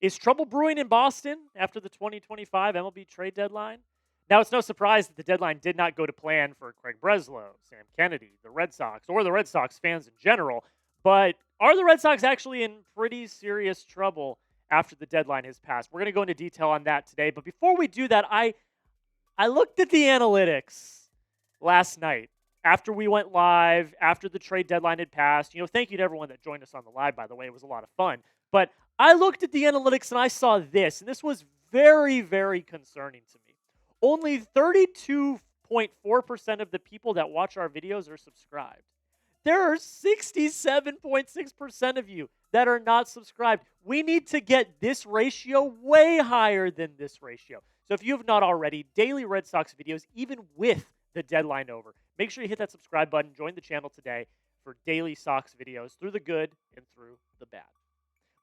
Is trouble brewing in Boston after the 2025 MLB trade deadline? Now, it's no surprise that the deadline did not go to plan for Craig Breslow, Sam Kennedy, the Red Sox, or the Red Sox fans in general. But are the Red Sox actually in pretty serious trouble after the deadline has passed? We're going to go into detail on that today. But before we do that, I looked at the analytics last night after we went live, after the trade deadline had passed. Thank you to everyone that joined us on the live, by the way. It was a lot of fun. But I looked at the analytics and I saw this, and this was very, very concerning to me. Only 32.4% of the people that watch our videos are subscribed. There are 67.6% of you that are not subscribed. We need to get this ratio way higher than this ratio. So if you have not already, daily Red Sox videos, even with the deadline over, make sure you hit that subscribe button. Join the channel today for daily Sox videos through the good and through the bad.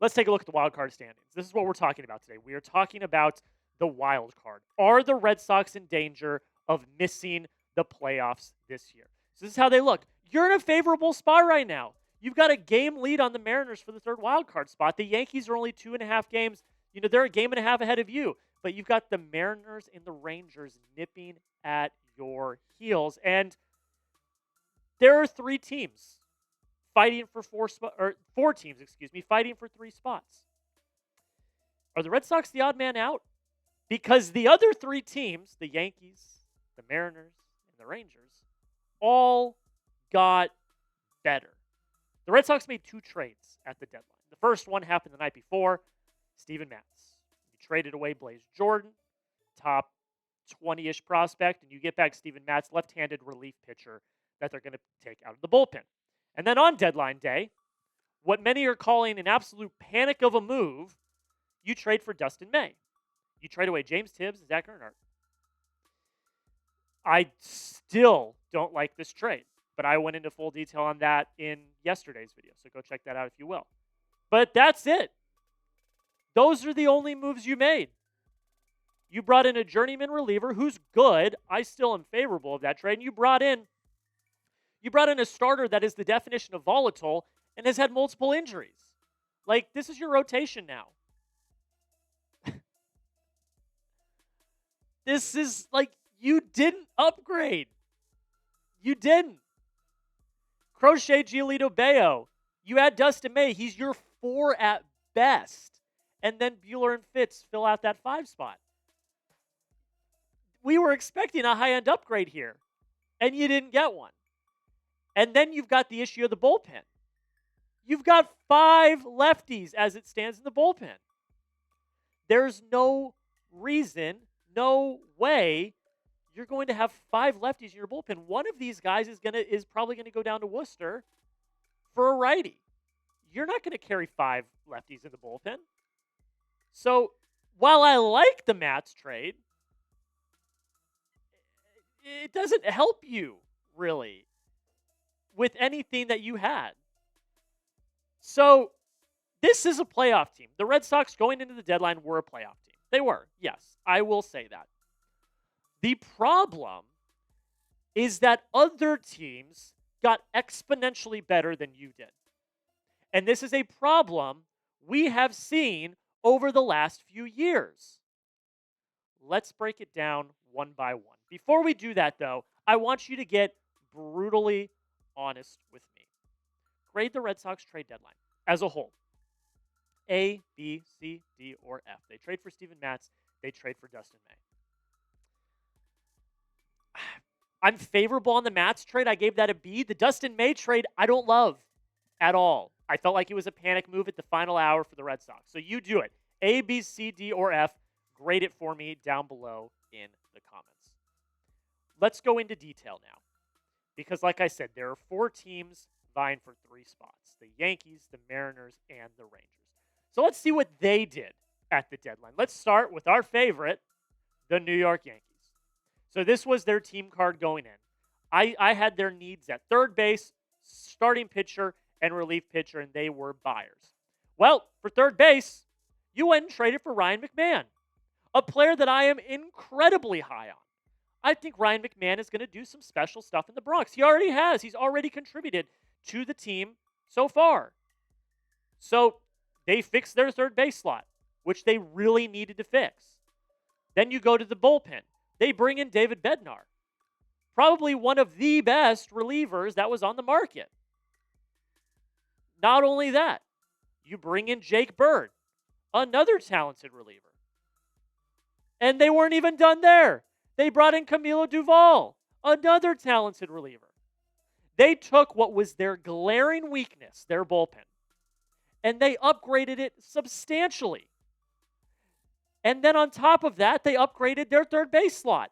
Let's take a look at the wild card standings. This is what we're talking about today. We are talking about the wild card. Are the Red Sox in danger of missing the playoffs this year? So this is how they look. You're in a favorable spot right now. You've got a game lead on the Mariners for the third wild card spot. The Yankees are only 2.5 games. They're a game and a half ahead of you. But you've got the Mariners and the Rangers nipping at your heels. And there are three teams fighting for four teams, fighting for 3 spots. Are the Red Sox the odd man out? Because the other 3 teams, the Yankees, the Mariners, and the Rangers, all got better. The Red Sox made 2 trades at the deadline. The first one happened the night before. Steven Matz. You traded away Blaze Jordan, top 20-ish prospect, and you get back Steven Matz, left-handed relief pitcher that they're going to take out of the bullpen. And then on deadline day, what many are calling an absolute panic of a move, you trade for Dustin May. You trade away James Tibbs and Zach Earnhardt. I still don't like this trade, but I went into full detail on that in yesterday's video, so go check that out if you will. But that's it. Those are the only moves you made. You brought in a journeyman reliever who's good. I still am favorable of that trade. And you brought in a starter that is the definition of volatile and has had multiple injuries. This is your rotation now. This is you didn't upgrade. You didn't. Crochet, Giolito, Bello. You add Dustin May. He's your 4 at best. And then Buehler and Fitz fill out that 5 spot. We were expecting a high-end upgrade here, and you didn't get one. And then you've got the issue of the bullpen. You've got 5 lefties as it stands in the bullpen. There's no reason, no way you're going to have 5 lefties in your bullpen. One of these guys is probably going to go down to Worcester for a righty. You're not going to carry 5 lefties in the bullpen. So while I like the Matz trade, it doesn't help you, really, with anything that you had. So this is a playoff team. The Red Sox going into the deadline were a playoff team. They were, yes, I will say that. The problem is that other teams got exponentially better than you did. And this is a problem we have seen over the last few years. Let's break it down one by one. Before we do that, though, I want you to get brutally honest with me. Grade the Red Sox trade deadline as a whole. A, B, C, D, or F. They trade for Steven Matz. They trade for Dustin May. I'm favorable on the Matz trade. I gave that a B. The Dustin May trade, I don't love at all. I felt like it was a panic move at the final hour for the Red Sox. So you do it. A, B, C, D, or F. Grade it for me down below in the comments. Let's go into detail now. Because like I said, there are 4 teams vying for 3 spots. The Yankees, the Mariners, and the Rangers. So let's see what they did at the deadline. Let's start with our favorite, the New York Yankees. So this was their team card going in. I had their needs at third base, starting pitcher, and relief pitcher, and they were buyers. Well, for third base, you went and traded for Ryan McMahon, a player that I am incredibly high on. I think Ryan McMahon is going to do some special stuff in the Bronx. He already has. He's already contributed to the team so far. So they fixed their third base slot which they really needed to fix. Then you go to the bullpen. They bring in David Bednar, probably one of the best relievers that was on the market. Not only that, you bring in Jake Bird, another talented reliever. And they weren't even done there. They brought in Camilo Duvall, another talented reliever. They took what was their glaring weakness, their bullpen, and they upgraded it substantially. And then on top of that, they upgraded their third base slot.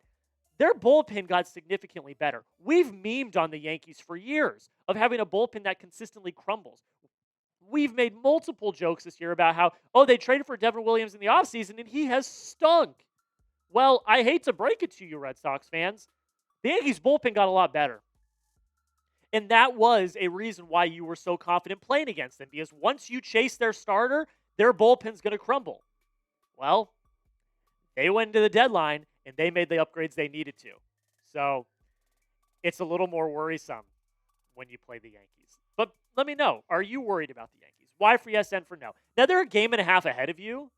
Their bullpen got significantly better. We've memed on the Yankees for years of having a bullpen that consistently crumbles. We've made multiple jokes this year about how, they traded for Devin Williams in the offseason and he has stunk. Well, I hate to break it to you, Red Sox fans. The Yankees' bullpen got a lot better. And that was a reason why you were so confident playing against them, because once you chase their starter, their bullpen's going to crumble. Well, they went into the deadline and they made the upgrades they needed to. So it's a little more worrisome when you play the Yankees. But let me know, are you worried about the Yankees? Y for yes, N for no. Now, they're a game and a half ahead of you,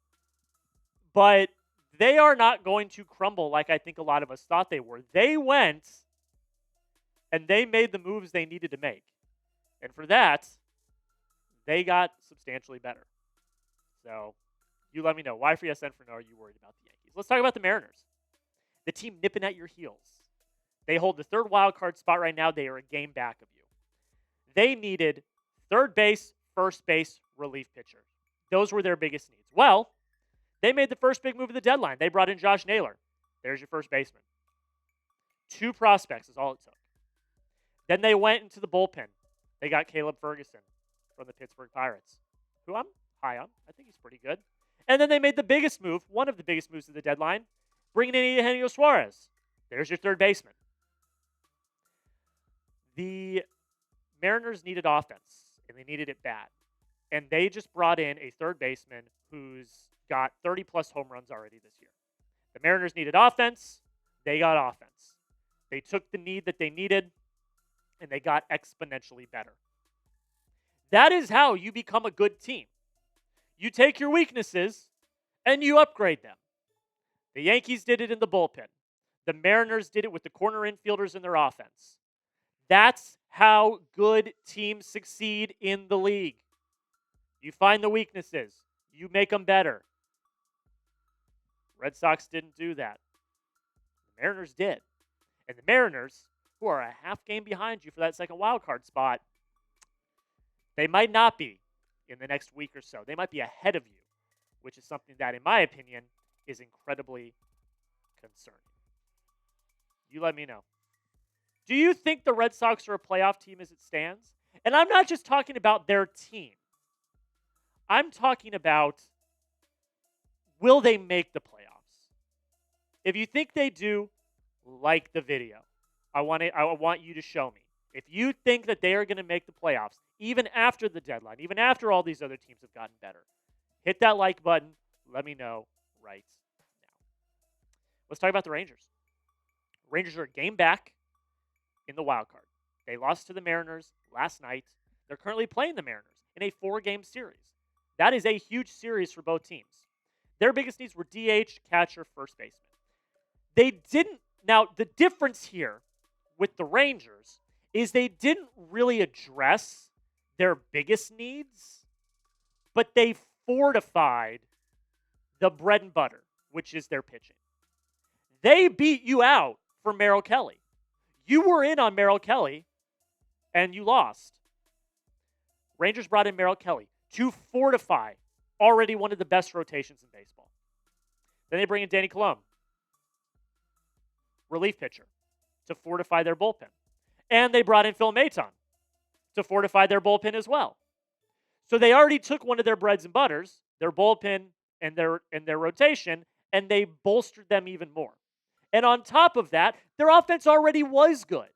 but they are not going to crumble like I think a lot of us thought they were. They went and they made the moves they needed to make. And for that, they got substantially better. So you let me know. Y for yes, N for no, are you worried about the Yankees? Let's talk about the Mariners. The team nipping at your heels. They hold the third wild card spot right now. They are a game back of you. They needed third base, first base, relief pitcher. Those were their biggest needs. Well, they made the first big move of the deadline. They brought in Josh Naylor. There's your first baseman. 2 prospects is all it took. Then they went into the bullpen. They got Caleb Ferguson from the Pittsburgh Pirates, who I'm high on. I think he's pretty good. And then they made the biggest move, one of the biggest moves of the deadline, bringing in Eugenio Suarez. There's your third baseman. The Mariners needed offense, and they needed it bad. And they just brought in a third baseman who's got 30-plus home runs already this year. The Mariners needed offense. They got offense. They took the need that they needed, and they got exponentially better. That is how you become a good team. You take your weaknesses, and you upgrade them. The Yankees did it in the bullpen. The Mariners did it with the corner infielders in their offense. That's how good teams succeed in the league. You find the weaknesses. You make them better. Red Sox didn't do that. The Mariners did. And the Mariners, who are a half game behind you for that second wild card spot, they might not be in the next week or so. They might be ahead of you, which is something that, in my opinion, is incredibly concerning. You let me know. Do you think the Red Sox are a playoff team as it stands? And I'm not just talking about their team. I'm talking about, will they make the playoffs? If you think they do, like the video. I want you to show me. If you think that they are going to make the playoffs, even after the deadline, even after all these other teams have gotten better, hit that like button. Let me know right now. Let's talk about the Rangers. Rangers are a game back in the wild card. They lost to the Mariners last night. They're currently playing the Mariners in a 4-game series. That is a huge series for both teams. Their biggest needs were DH, catcher, first baseman. They didn't. Now, the difference here with the Rangers is they didn't really address their biggest needs, but they fortified the bread and butter, which is their pitching. They beat you out for Merrill Kelly. You were in on Merrill Kelly, and you lost. Rangers brought in Merrill Kelly to fortify already one of the best rotations in baseball. Then they bring in Danny Colon, relief pitcher, to fortify their bullpen. And they brought in Phil Maton to fortify their bullpen as well. So they already took one of their breads and butters, their bullpen and their rotation, and they bolstered them even more. And on top of that, their offense already was good.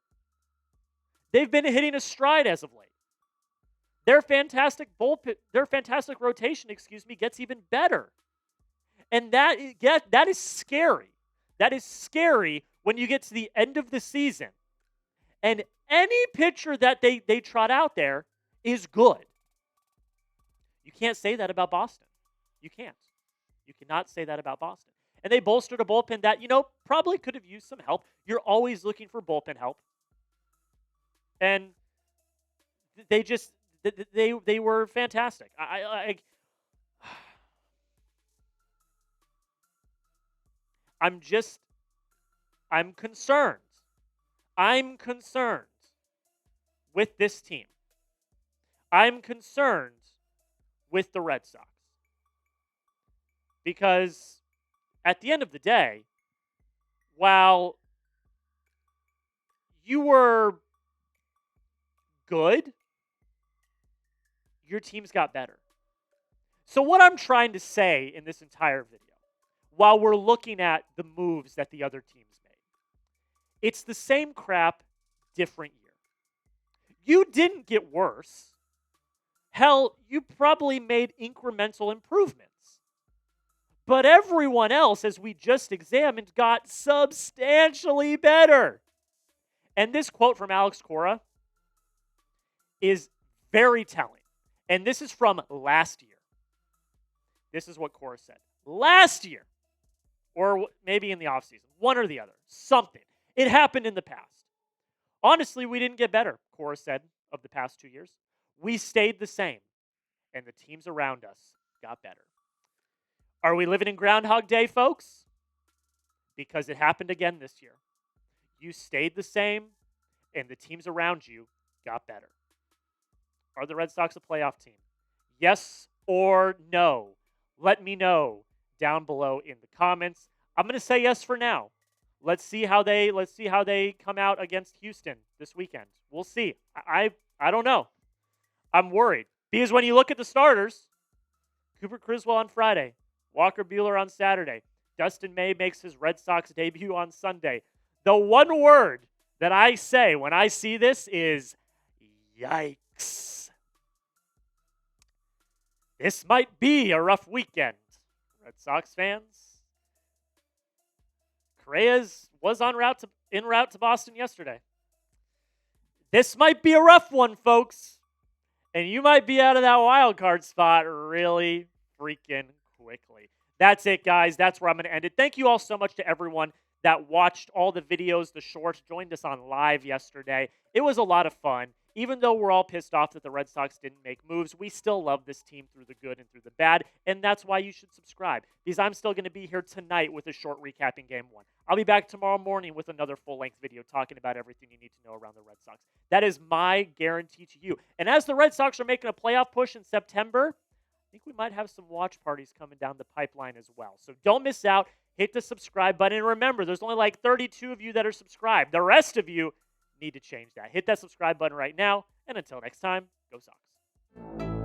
They've been hitting a stride as of late. Their fantastic rotation, gets even better. And that is scary. That is scary when you get to the end of the season. And any pitcher that they trot out there is good. You can't say that about Boston. You can't. You cannot say that about Boston. And they bolstered a bullpen that, probably could have used some help. You're always looking for bullpen help. And they just, they were fantastic. I'm concerned. I'm concerned with this team. I'm concerned with the Red Sox. Because at the end of the day, while you were good, your teams got better. So what I'm trying to say in this entire video, while we're looking at the moves that the other teams made, it's the same crap, different year. You didn't get worse. Hell, you probably made incremental improvements. But everyone else, as we just examined, got substantially better. And this quote from Alex Cora is very telling. And this is from last year. This is what Cora said. Last year, or maybe in the offseason, one or the other, something. It happened in the past. Honestly, we didn't get better, Cora said, of the past 2 years. We stayed the same, and the teams around us got better. Are we living in Groundhog Day, folks? Because it happened again this year. You stayed the same, and the teams around you got better. Are the Red Sox a playoff team? Yes or no? Let me know down below in the comments. I'm going to say yes for now. Let's see how they come out against Houston this weekend. We'll see. I don't know. I'm worried because when you look at the starters, Cooper Criswell on Friday, Walker Buehler on Saturday, Dustin May makes his Red Sox debut on Sunday. The one word that I say when I see this is yikes. This might be a rough weekend, Red Sox fans. Correa's was en route to Boston yesterday. This might be a rough one, folks. And you might be out of that wild card spot really freaking quickly. That's it, guys. That's where I'm going to end it. Thank you all so much to everyone that watched all the videos, the shorts, joined us on live yesterday. It was a lot of fun. Even though we're all pissed off that the Red Sox didn't make moves, we still love this team through the good and through the bad, and that's why you should subscribe, because I'm still going to be here tonight with a short recapping Game 1. I'll be back tomorrow morning with another full-length video talking about everything you need to know around the Red Sox. That is my guarantee to you. And as the Red Sox are making a playoff push in September, I think we might have some watch parties coming down the pipeline as well. So don't miss out. Hit the subscribe button. And remember, there's only like 32 of you that are subscribed. The rest of you need to change that. Hit that subscribe button right now. And until next time, go Sox.